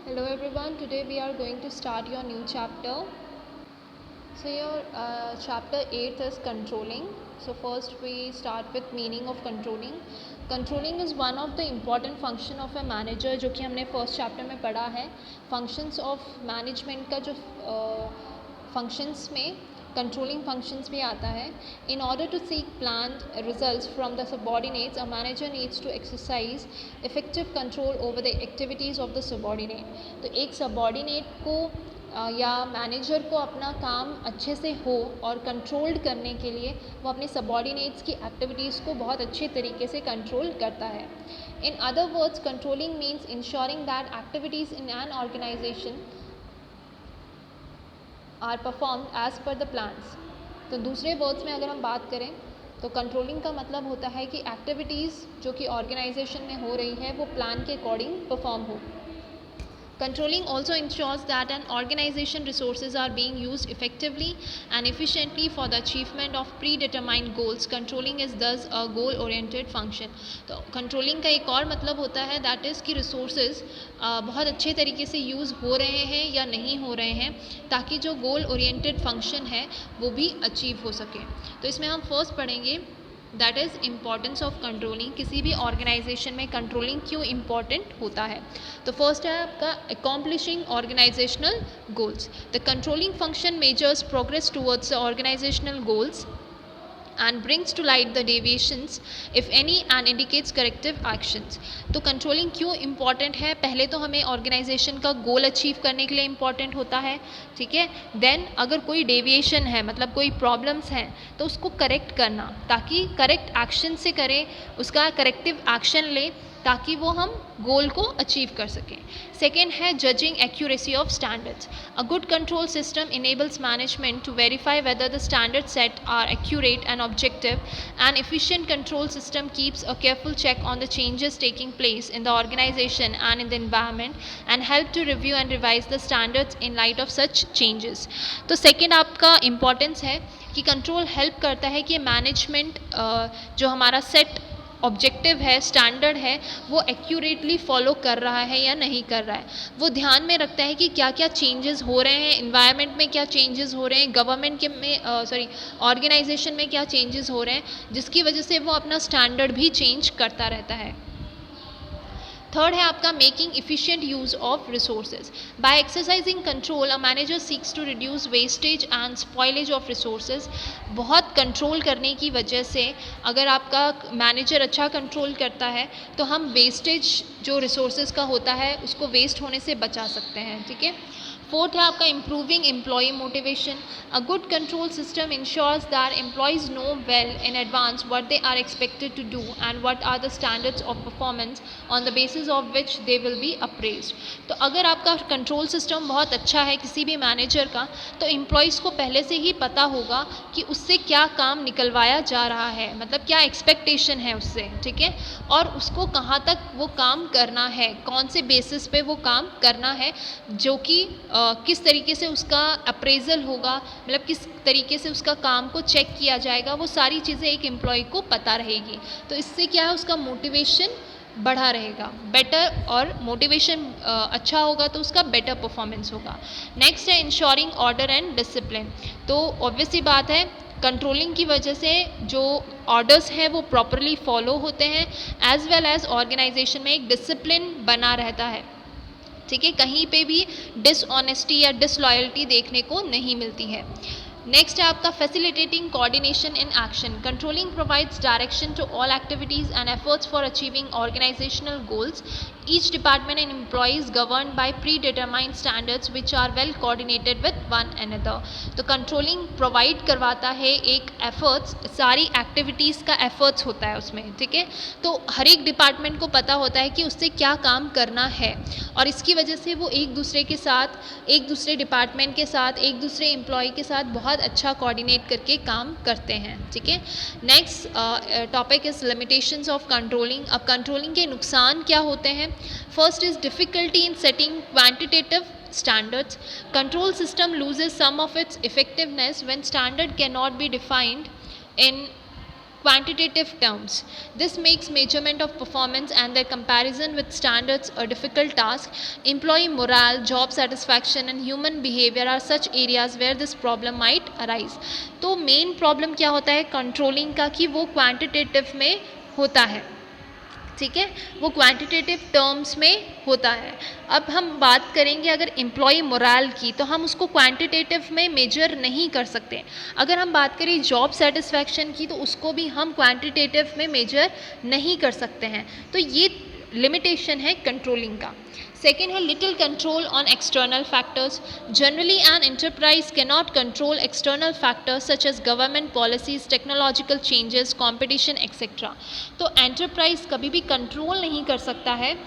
Hello everyone, today we are going to start your new chapter. So your chapter 8 is controlling. So first we start with meaning of controlling. Controlling is one of the important function of a manager जो कि हमने first chapter में पढ़ा है. Functions of management का जो functions में controlling functions भी आता है. In order to seek planned results from the subordinates, a manager needs to exercise effective control over the activities of the subordinate. तो एक subordinate को या मैनेजर को अपना काम अच्छे से हो और कंट्रोल्ड करने के लिए वो अपने सबॉर्डिनेट्स की एक्टिविटीज़ को बहुत अच्छे तरीके से कंट्रोल करता है. In other words, controlling means ensuring that activities in an organisation are performed as per the plans. तो दूसरे वर्ड्स में अगर हम बात करें तो कंट्रोलिंग का मतलब होता है कि एक्टिविटीज़ जो कि ऑर्गेनाइजेशन में हो रही है वो प्लान के अकॉर्डिंग परफॉर्म हो. Controlling also ensures that an organization resources are being used effectively and efficiently for the achievement of predetermined goals. Controlling is thus a goal oriented function. तो controlling का एक और मतलब होता है that is कि resources बहुत अच्छे तरीके से यूज़ हो रहे हैं या नहीं हो रहे हैं ताकि जो goal oriented function है वो भी अचीव हो सके. तो इसमें हम फर्स्ट पढ़ेंगे that is importance of controlling. किसी भी ऑर्गेनाइजेशन में कंट्रोलिंग क्यों इम्पॉर्टेंट होता है. तो फर्स्ट है आपका accomplishing organisational goals. The controlling function measures progress towards the organisational goals and brings to light the deviations if any and indicates corrective actions. तो कंट्रोलिंग क्यों इम्पॉर्टेंट है. पहले तो हमें ऑर्गेनाइजेशन का गोल अचीव करने के लिए इम्पॉर्टेंट होता है, ठीक है. देन अगर कोई डेविएशन है मतलब कोई प्रॉब्लम्स हैं तो उसको करेक्ट करना ताकि करेक्ट एक्शन से करें, उसका करेक्टिव एक्शन लें ताकि वो हम गोल को अचीव कर सकें. सेकेंड है judging accuracy of standards. A good control system enables management to verify whether the standard set are accurate and objective. An efficient control system keeps a careful check on the changes taking place in the organization and in the environment and help to review and revise the standards in light of such changes. तो second आपका importance है कि control help करता है कि management जो हमारा set objective है, स्टैंडर्ड है, वो एक्यूरेटली फॉलो कर रहा है या नहीं कर रहा है. वो ध्यान में रखता है कि क्या क्या चेंजेस हो रहे हैं इन्वायरमेंट में, क्या चेंजेस हो रहे हैं गवर्नमेंट के में ऑर्गेनाइजेशन में, क्या चेंजेस हो रहे हैं जिसकी वजह से वो अपना स्टैंडर्ड भी चेंज करता रहता है. थर्ड है आपका making efficient use of resources. By exercising control a manager seeks to reduce wastage and spoilage of resources. बहुत कंट्रोल करने की वजह से अगर आपका मैनेजर अच्छा कंट्रोल करता है तो हम वेस्टेज जो रिसोर्सेज का होता है उसको वेस्ट होने से बचा सकते हैं, ठीक है. फोर्थ है आपका improving employ motivation. A good control system ensures that employees know well in advance what they are expected to do and what are the standards of performance on the basis of which they will be appraised. तो अगर आपका control system बहुत अच्छा है किसी भी manager का तो एम्प्लॉयज़ को पहले से ही पता होगा कि उससे क्या काम निकलवाया जा रहा है, मतलब क्या एक्सपेक्टेशन है उससे, ठीक है, और उसको कहाँ तक वो काम करना है, कौन से बेसिस पे वो काम करना है, जो कि किस तरीके से उसका अप्रेजल होगा, मतलब किस तरीके से उसका काम को चेक किया जाएगा, वो सारी चीज़ें एक एम्प्लॉय को पता रहेगी. तो इससे क्या है उसका मोटिवेशन बढ़ा रहेगा बेटर, और मोटिवेशन अच्छा होगा तो उसका बेटर परफॉर्मेंस होगा. नेक्स्ट है इंश्योरिंग ऑर्डर एंड डिसिप्लिन. तो ऑब्वियस सी बात है कंट्रोलिंग की वजह से जो ऑर्डर्स हैं वो प्रॉपरली फॉलो होते हैं एज वेल एज ऑर्गेनाइजेशन में एक डिसिप्लिन बना रहता है, ठीक है, कहीं पे भी डिसऑनेस्टी या डिसलॉयल्टी देखने को नहीं मिलती है. नेक्स्ट है आपका facilitating coordination in action. Controlling provides direction to all activities and efforts for achieving organisational goals. Each department and employees govern by pre determined standards which are well coordinated with one another. तो controlling provide करवाता है एक efforts, सारी activities का efforts होता है उसमें, ठीक है. तो हर एक डिपार्टमेंट को पता होता है कि उससे क्या काम करना है और इसकी वजह से वो एक दूसरे के साथ, एक दूसरे डिपार्टमेंट के साथ, एक दूसरे एम्प्लॉय के साथ बहुत अच्छा कोऑर्डिनेट करके काम करते हैं, ठीक है. Next topic is limitations of controlling. अब कंट्रोलिंग के नुकसान क्या होते हैं. First is difficulty in setting quantitative standards. Control system loses some of its effectiveness when standard cannot be defined in quantitative terms. This makes measurement of performance and their comparison with standards a difficult task. Employee morale, job satisfaction and human behavior are such areas where this problem might arise. तो main problem क्या होता है controlling का कि वो quantitative में होता है, ठीक है, वो क्वांटिटेटिव टर्म्स में होता है. अब हम बात करेंगे अगर एम्प्लॉय मोरल की, तो हम उसको क्वांटिटेटिव में मेजर नहीं कर सकते. अगर हम बात करें जॉब सेटिस्फैक्शन की, तो उसको भी हम क्वांटिटेटिव में मेजर नहीं कर सकते हैं. तो ये लिमिटेशन है कंट्रोलिंग का. Second है little control on external factors. Generally, an enterprise cannot control external factors such as government policies, technological changes, competition, etc. तो enterprise कभी भी control नहीं कर सकता है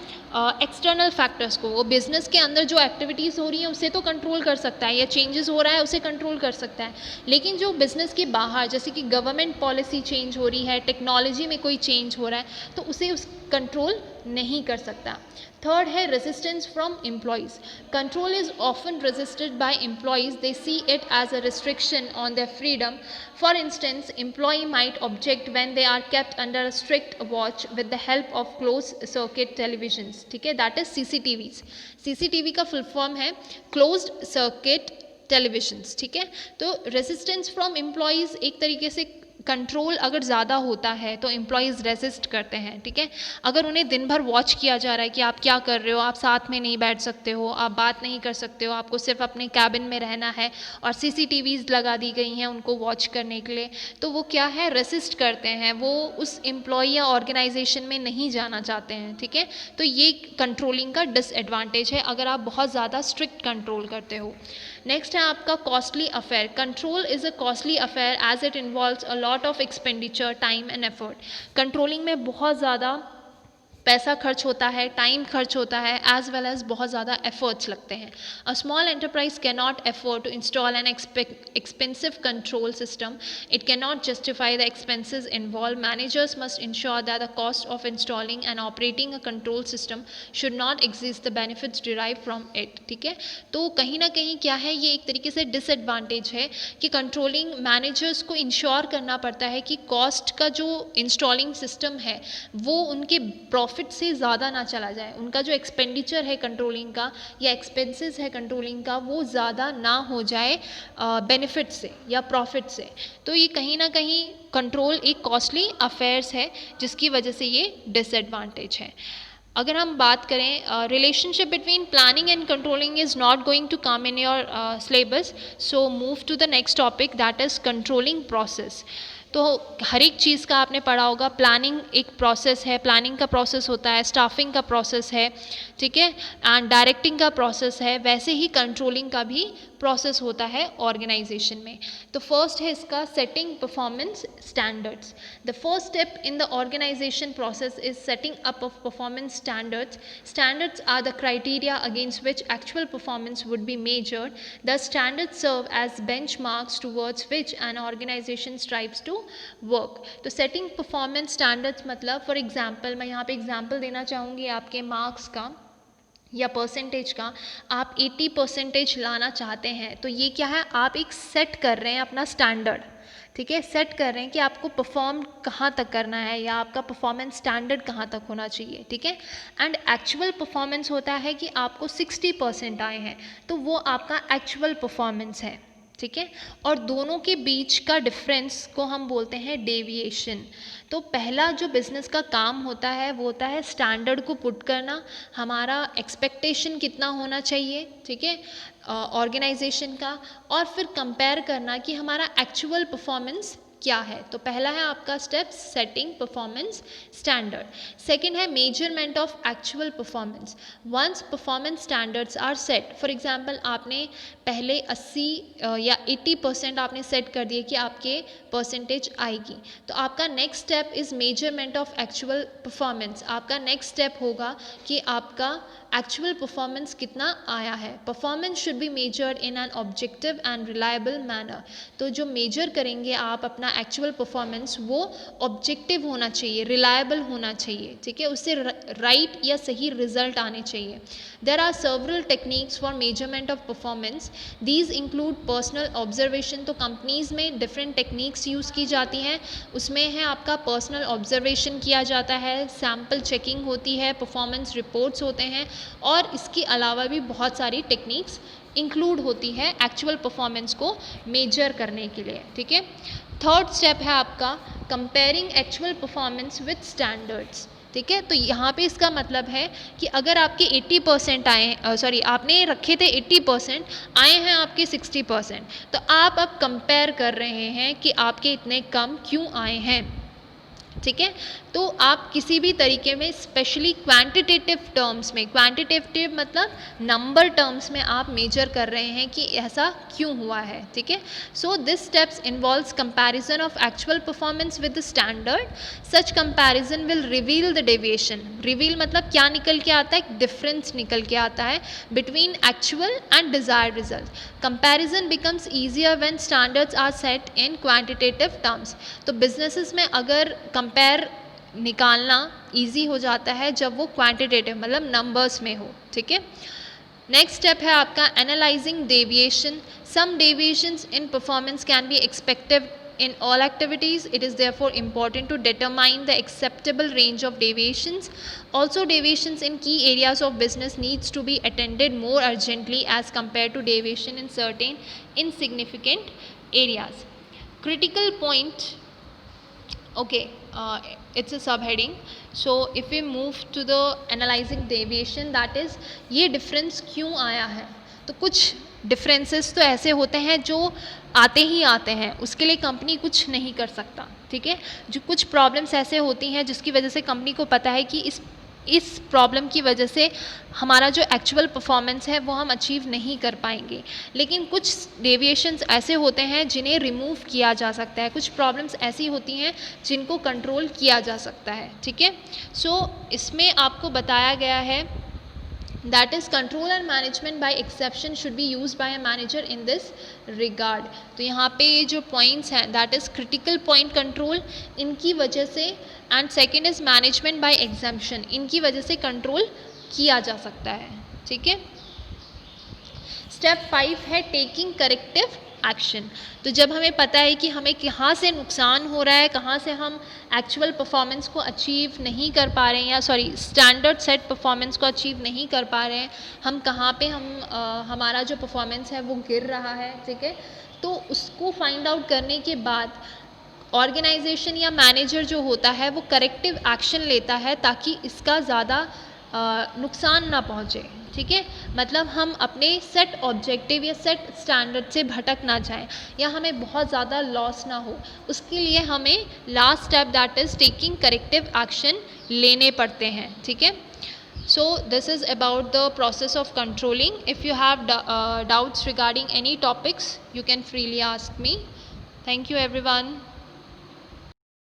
एक्सटर्नल फैक्टर्स को. वो बिजनेस के अंदर जो एक्टिविटीज़ हो रही हैं उसे तो कंट्रोल कर सकता है, या चेंजेस हो रहा है उसे कंट्रोल कर सकता है, लेकिन जो बिजनेस के बाहर, जैसे कि गवर्नमेंट पॉलिसी चेंज हो रही है, टेक्नोलॉजी में कोई चेंज हो रहा है, तो उसे उस कंट्रोल नहीं कर सकता. थर्ड है resistance from employees. Control is often resisted by employees. They see it as a restriction on their freedom. For instance, employee might object when they are kept under a strict watch with the help of closed circuit televisions. ठीक है, that is CCTVs. CCTV का full form है closed circuit televisions. ठीक है, तो resistance from employees एक तरीके से कंट्रोल अगर ज़्यादा होता है तो एम्प्लॉयज़ रेजिस्ट करते हैं. ठीक है, अगर उन्हें दिन भर वॉच किया जा रहा है कि आप क्या कर रहे हो, आप साथ में नहीं बैठ सकते हो, आप बात नहीं कर सकते हो, आपको सिर्फ अपने कैबिन में रहना है, और CCTVs लगा दी गई हैं उनको वॉच करने के लिए, तो वो क्या है, रेसिस्ट करते हैं, वो उस एम्प्लॉय या ऑर्गेनाइजेशन में नहीं जाना चाहते हैं. ठीक है, तो ये कंट्रोलिंग का डिसएडवांटेज है अगर आप बहुत ज़्यादा स्ट्रिक्ट कंट्रोल करते हो. नेक्स्ट है आपका costly affair. Control is a costly affair as it involves a lot of expenditure, time and effort. Controlling में बहुत ज़्यादा पैसा खर्च होता है, टाइम खर्च होता है, एज वेल एज बहुत ज़्यादा एफर्ट्स लगते हैं. A small enterprise can not afford to install an expensive control system. It can not justify the expenses involve. Managers must ensure that the cost of installing and operating a control system should not exist the benefits derive from it. ठीक है, तो कहीं ना कहीं क्या है, ये एक तरीके से डिसएडवांटेज है कि कंट्रोलिंग मैनेजर्स को इंश्योर करना पड़ता है कि कॉस्ट का जो इंस्टॉलिंग सिस्टम है वो उनके प्रॉफिट से ज़्यादा ना चला जाए, उनका जो एक्सपेंडिचर है कंट्रोलिंग का या एक्सपेंसेस है कंट्रोलिंग का वो ज़्यादा ना हो जाए बेनिफिट से या प्रॉफिट से. तो ये कहीं ना कहीं कंट्रोल एक कॉस्टली अफेयर्स है जिसकी वजह से ये डिसएडवांटेज है. अगर हम बात करें relationship between planning and controlling is not going to come in your syllabus, so move to the next topic that is controlling process. तो हर एक चीज़ का आपने पढ़ा होगा, प्लानिंग एक प्रोसेस है, प्लानिंग का प्रोसेस होता है, स्टाफिंग का प्रोसेस है, ठीक है, एंड डायरेक्टिंग का प्रोसेस है. वैसे ही कंट्रोलिंग का भी प्रोसेस होता है ऑर्गेनाइजेशन में. तो फर्स्ट है इसका setting performance standards. The first step in the organisation process is setting up of performance standards. Standards are the criteria against which actual performance would be measured. Thus, standards serve as benchmarks towards which an organization strives to work. तो setting performance standards मतलब for example, मैं यहाँ पे example देना चाहूँगी आपके marks का या परसेंटेज का. आप 80% लाना चाहते हैं, तो ये क्या है, आप एक सेट कर रहे हैं अपना स्टैंडर्ड. ठीक है, सेट कर रहे हैं कि आपको परफॉर्म कहाँ तक करना है या आपका परफॉर्मेंस स्टैंडर्ड कहाँ तक होना चाहिए. ठीक है, एंड एक्चुअल परफॉर्मेंस होता है कि आपको 60% आए हैं, तो वो आपका एक्चुअल परफॉर्मेंस है. ठीक है, और दोनों के बीच का डिफरेंस को हम बोलते हैं डेविएशन. तो पहला जो बिज़नेस का काम होता है वो होता है स्टैंडर्ड को पुट करना, हमारा एक्सपेक्टेशन कितना होना चाहिए, ठीक है, ऑर्गेनाइजेशन का, और फिर कंपेयर करना कि हमारा एक्चुअल परफॉर्मेंस क्या है. तो पहला है आपका step setting performance standard. Second है measurement of actual performance. Once performance standards are set, for example आपने पहले 80 या 80% आपने सेट कर दिए कि आपके परसेंटेज आएगी, तो आपका next step is measurement of actual performance. आपका नेक्स्ट स्टेप होगा कि आपका एक्चुअल परफॉर्मेंस कितना आया है. Performance should be measured in an objective and reliable manner. तो जो मेजर करेंगे आप अपना अपना एक्चुअल परफॉर्मेंस वो ऑब्जेक्टिव होना चाहिए, रिलायबल होना चाहिए, ठीक है, उससे राइट या सही रिजल्ट आने चाहिए. There are several techniques for measurement of performance. These include personal observation. तो कंपनीज में डिफरेंट टेक्निक्स यूज़ की जाती हैं. उसमें है आपका पर्सनल ऑब्जर्वेशन किया जाता है, सैम्पल चेकिंग होती है, परफॉर्मेंस रिपोर्ट्स होते हैं, और इसके अलावा भी बहुत सारी टेक्निक्स इंक्लूड होती है एक्चुअल परफॉर्मेंस को मेजर करने के लिए. ठीक है. थर्ड स्टेप है आपका comparing actual performance with standards. ठीक है. तो यहाँ पे इसका मतलब है कि अगर आपके 80% आए, आपने रखे थे 80%, आए हैं आपके 60%, तो आप अब कंपेयर कर रहे हैं कि आपके इतने कम क्यों आए हैं. ठीक है. तो आप किसी भी तरीके में, स्पेशली क्वांटिटेटिव टर्म्स में, क्वांटिटेटिव मतलब नंबर टर्म्स में आप मेजर कर रहे हैं कि ऐसा क्यों हुआ है. ठीक है. So this steps involves comparison of actual performance with the standard. Such comparison will reveal the deviation. Reveal मतलब क्या निकल के आता है, डिफरेंस निकल के आता है between actual and desired result. Comparison becomes easier when standards are set in quantitative terms. तो बिजनेसेस में अगर कंपेयर निकालना इजी हो जाता है जब वो क्वांटिटेटिव मतलब नंबर्स में हो. ठीक है. नेक्स्ट स्टेप है आपका analysing deviation. Some deviations in performance can be expected in all activities. It is therefore important to determine the acceptable range of deviations. Also, deviations in key areas of business needs to be attended more urgently as compared to deviation in certain insignificant areas. Critical point. Okay, it's a subheading. So if we move to the analyzing deviation, that is ये difference क्यों आया है. तो कुछ differences तो ऐसे होते हैं जो आते ही आते हैं, उसके लिए कंपनी कुछ नहीं कर सकता. ठीक है. जो कुछ प्रॉब्लम्स ऐसे होती हैं जिसकी वजह से कंपनी को पता है कि इस प्रॉब्लम की वजह से हमारा जो एक्चुअल परफॉर्मेंस है वो हम अचीव नहीं कर पाएंगे. लेकिन कुछ डेविएशंस ऐसे होते हैं जिन्हें रिमूव किया जा सकता है. कुछ प्रॉब्लम्स ऐसी होती हैं जिनको कंट्रोल किया जा सकता है. ठीक है. सो इसमें आपको बताया गया है that is control and management by exception should be used by a manager in this regard. तो यहाँ पे ये जो points हैं that is critical point control, इनकी वजह से, and second is management by exemption, इनकी वजह से control किया जा सकता है. ठीक है. स्टेप 5 है टेकिंग करेक्टिव एक्शन. तो जब हमें पता है कि हमें कहाँ से नुकसान हो रहा है, कहाँ से हम एक्चुअल परफॉर्मेंस को अचीव नहीं कर पा रहे हैं, या स्टैंडर्ड सेट परफॉर्मेंस को अचीव नहीं कर पा रहे हैं, हम कहाँ पे हमारा जो परफॉर्मेंस है वो गिर रहा है. ठीक है. तो उसको फाइंड आउट करने के बाद ऑर्गेनाइजेशन या मैनेजर जो होता है वो करेक्टिव एक्शन लेता है ताकि इसका ज़्यादा नुकसान ना पहुँचे. ठीक है. मतलब हम अपने सेट ऑब्जेक्टिव या सेट स्टैंडर्ड से भटक ना जाएं, या हमें बहुत ज़्यादा लॉस ना हो. उसके लिए हमें last step that is taking corrective action लेने पड़ते हैं. ठीक है. So this is about the process of controlling. If you have doubts regarding any topics, you can freely ask me. Thank you everyone.